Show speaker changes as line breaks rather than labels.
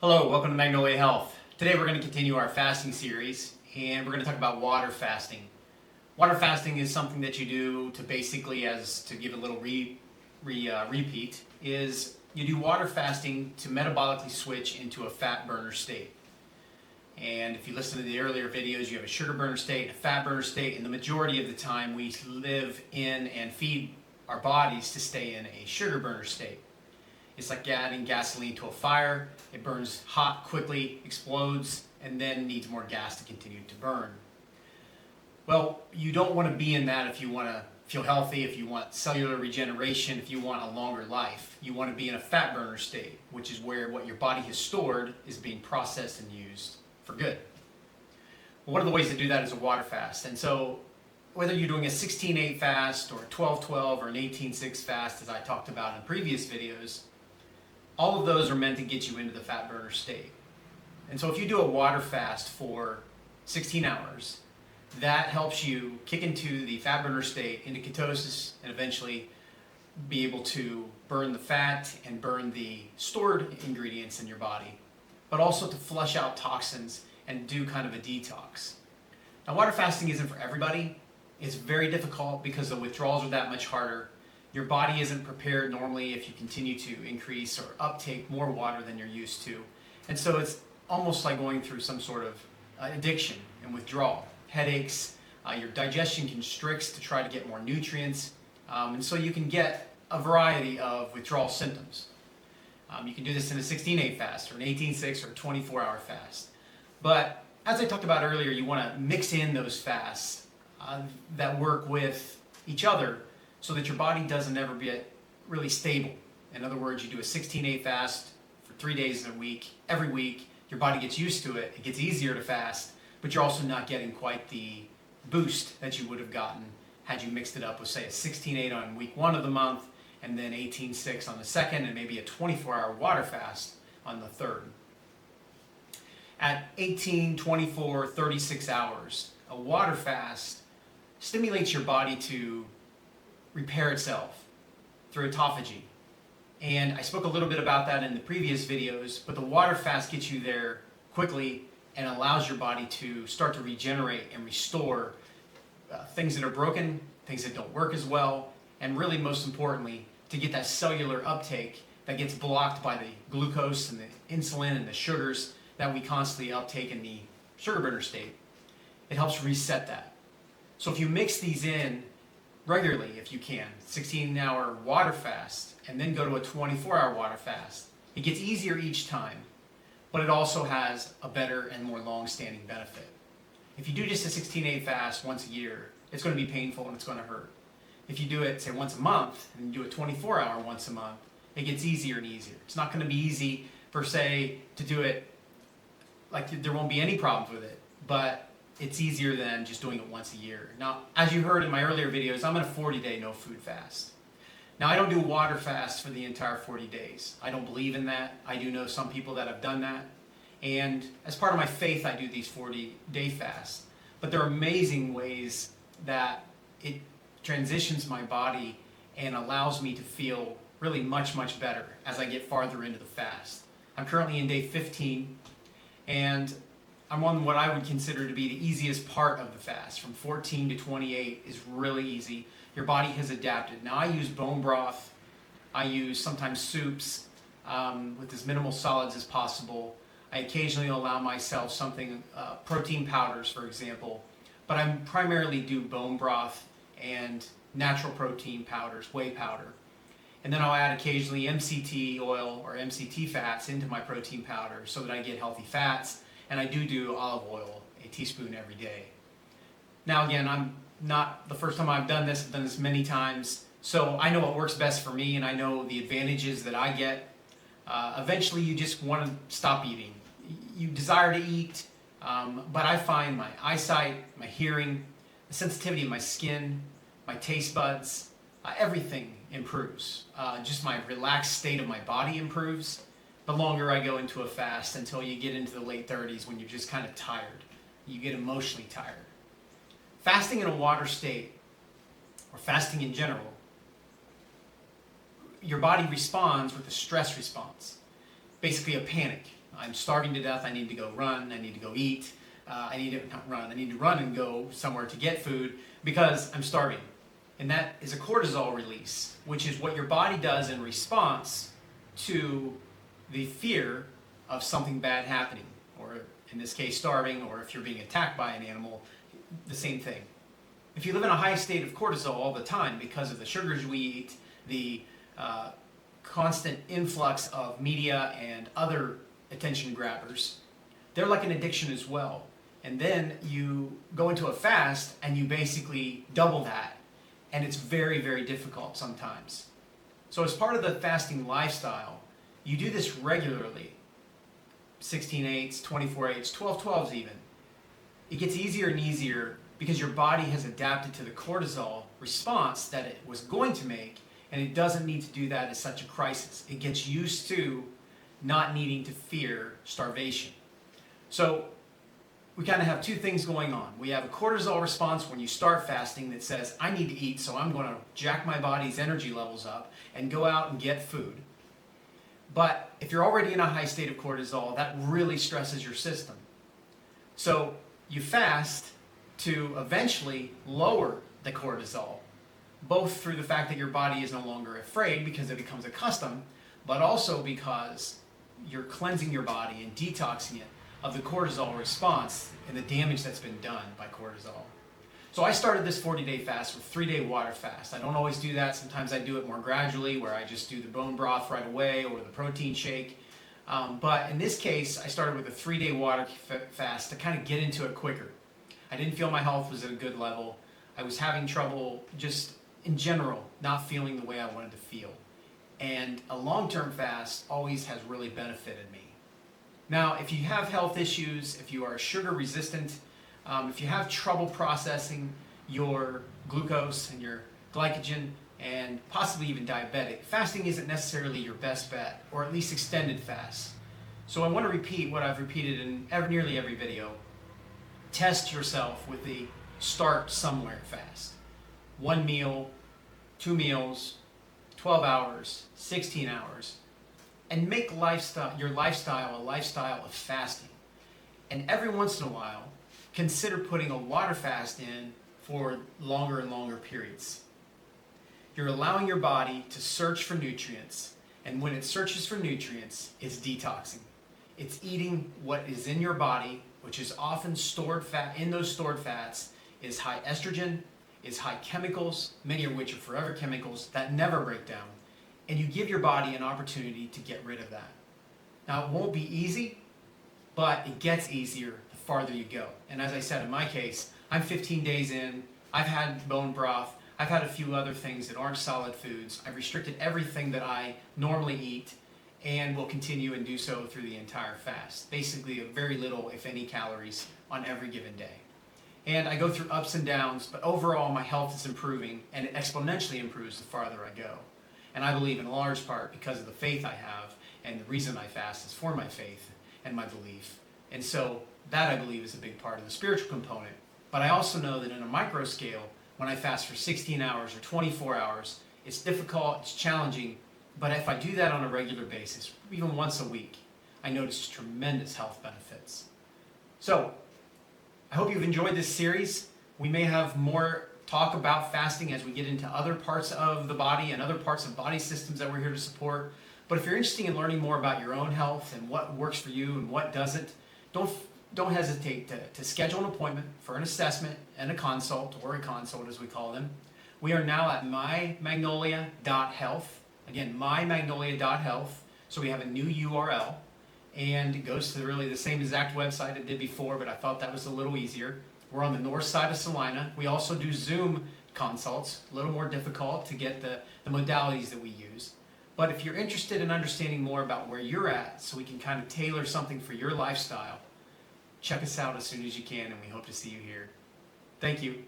Hello, welcome to Magnolia Health. Today we're going to continue our fasting series and we're going to talk about water fasting. Water fasting is something that you do to basically, as to give a little repeat, is you do water fasting to metabolically switch into a fat burner state. And if you listen to the earlier videos, you have a sugar burner state and a fat burner state, and the majority of the time we live in and feed our bodies to stay in a sugar burner state. It's like adding gasoline to a fire. It burns hot, quickly, explodes, and then needs more gas to continue to burn. Well, you don't want to be in that if you want to feel healthy, if you want cellular regeneration, if you want a longer life. You want to be in a fat burner state, which is where what your body has stored is being processed and used for good. Well, one of the ways to do that is a water fast. And so whether you're doing a 16-8 fast or a 12-12 or an 18-6 fast, as I talked about in previous videos, all of those are meant to get you into the fat burner state. And so if you do a water fast for 16 hours, that helps you kick into the fat burner state, into ketosis, and eventually be able to burn the fat and burn the stored ingredients in your body, but also to flush out toxins and do kind of a detox. Now, water fasting isn't for everybody. It's very difficult because the withdrawals are that much harder. Your body isn't prepared normally if you continue to increase or uptake more water than you're used to. And so it's almost like going through some sort of addiction and withdrawal. Headaches, your digestion constricts to try to get more nutrients, and so you can get a variety of withdrawal symptoms. You can do this in a 16-8 fast or an 18-6 or a 24-hour fast. But as I talked about earlier, you want to mix in those fasts that work with each other so that your body doesn't ever get really stable. In other words, you do a 16-8 fast for 3 days in a week. Every week, your body gets used to it. It gets easier to fast, but you're also not getting quite the boost that you would have gotten had you mixed it up with, say, a 16-8 on week 1 of the month, and then 18-6 on the second, and maybe a 24-hour water fast on the third. At 18, 24, 36 hours, a water fast stimulates your body to repair itself through autophagy. And I spoke a little bit about that in the previous videos, but the water fast gets you there quickly and allows your body to start to regenerate and restore things that are broken, things that don't work as well, and really most importantly, to get that cellular uptake that gets blocked by the glucose and the insulin and the sugars that we constantly uptake in the sugar burner state. It helps reset that. So if you mix these in regularly, if you can, 16-hour water fast, and then go to a 24-hour water fast, it gets easier each time, but it also has a better and more long-standing benefit. If you do just a 16-8 fast once a year, it's going to be painful and it's going to hurt. If you do it, say, once a month, and you do a 24-hour once a month, it gets easier and easier. It's not going to be easy, per se, to do it like there won't be any problems with it, but it's easier than just doing it once a year. Now, as you heard in my earlier videos, I'm in a 40-day no food fast. Now, I don't do water fast for the entire 40 days. I don't believe in that. I do know some people that have done that. And as part of my faith, I do these 40-day fasts. But there are amazing ways that it transitions my body and allows me to feel really much, much better as I get farther into the fast. I'm currently in day 15, and I'm on what I would consider to be the easiest part of the fast. From 14 to 28 is really easy. Your body has adapted. Now I use bone broth. I use sometimes soups with as minimal solids as possible. I occasionally allow myself something, protein powders, for example. But I primarily do bone broth and natural protein powders, whey powder. And then I'll add occasionally MCT oil or MCT fats into my protein powder so that I get healthy fats. And I do olive oil, a teaspoon every day. Now again, I'm not the first time I've done this. I've done this many times. So I know what works best for me, and I know the advantages that I get. Eventually you just want to stop eating. You desire to eat, but I find my eyesight, my hearing, the sensitivity of my skin, my taste buds, everything improves. Just my relaxed state of my body improves. The longer I go into a fast until you get into the late 30s when you're just kind of tired. You get emotionally tired. Fasting in a water state, or fasting in general, your body responds with a stress response. Basically a panic. I'm starving to death, I need to go run, I need to go eat, I need to run and go somewhere to get food because I'm starving. And that is a cortisol release, which is what your body does in response to the fear of something bad happening, or in this case starving, or if you're being attacked by an animal, the same thing. If you live in a high state of cortisol all the time because of the sugars we eat, the constant influx of media and other attention grabbers, they're like an addiction as well. And then you go into a fast and you basically double that. And it's very, very difficult sometimes. So as part of the fasting lifestyle, you do this regularly. 16/8s, 24/8s, 12/12s even. It gets easier and easier because your body has adapted to the cortisol response that it was going to make, and it doesn't need to do that as such a crisis. It gets used to not needing to fear starvation. So we kind of have two things going on. We have a cortisol response when you start fasting that says, I need to eat, so I'm going to jack my body's energy levels up and go out and get food. But if you're already in a high state of cortisol, that really stresses your system. So you fast to eventually lower the cortisol, both through the fact that your body is no longer afraid because it becomes accustomed, but also because you're cleansing your body and detoxing it of the cortisol response and the damage that's been done by cortisol. So I started this 40-day fast with 3-day water fast. I don't always do that. Sometimes I do it more gradually, where I just do the bone broth right away or the protein shake. But in this case, I started with a 3-day water fast to kind of get into it quicker. I didn't feel my health was at a good level. I was having trouble just in general, not feeling the way I wanted to feel. And a long-term fast always has really benefited me. Now, if you have health issues, if you are sugar resistant, if you have trouble processing your glucose and your glycogen, and possibly even diabetic, fasting isn't necessarily your best bet, or at least extended fast. So I want to repeat what I've repeated in nearly every video. Test yourself with the start somewhere fast. 1 meal, 2 meals, 12 hours, 16 hours, and make your lifestyle a lifestyle of fasting. And every once in a while, consider putting a water fast in for longer and longer periods. You're allowing your body to search for nutrients, and when it searches for nutrients, it's detoxing. It's eating what is in your body, which is often stored fat. In those stored fats is high estrogen, is high chemicals, many of which are forever chemicals that never break down, and you give your body an opportunity to get rid of that. Now, it won't be easy, but it gets easier the farther you go. And as I said, in my case, I'm 15 days in, I've had bone broth, I've had a few other things that aren't solid foods, I've restricted everything that I normally eat, and will continue and do so through the entire fast. Basically, very little, if any, calories on every given day. And I go through ups and downs, but overall my health is improving, and it exponentially improves the farther I go. And I believe in large part because of the faith I have, and the reason I fast is for my faith and my belief. And so that, I believe, is a big part of the spiritual component. But I also know that in a micro scale, when I fast for 16 hours or 24 hours, it's difficult, it's challenging, but if I do that on a regular basis, even once a week, I notice tremendous health benefits. So, I hope you've enjoyed this series. We may have more talk about fasting as we get into other parts of the body and other parts of body systems that we're here to support. But if you're interested in learning more about your own health and what works for you and what doesn't, don't hesitate to schedule an appointment for an assessment and a consult, or a consult as we call them. We are now at mymagnolia.health. Again, mymagnolia.health. So we have a new URL, and it goes to really the same exact website it did before, but I thought that was a little easier. We're on the north side of Salina. We also do Zoom consults, a little more difficult to get the modalities that we use. But if you're interested in understanding more about where you're at, so we can kind of tailor something for your lifestyle, check us out as soon as you can, and we hope to see you here. Thank you.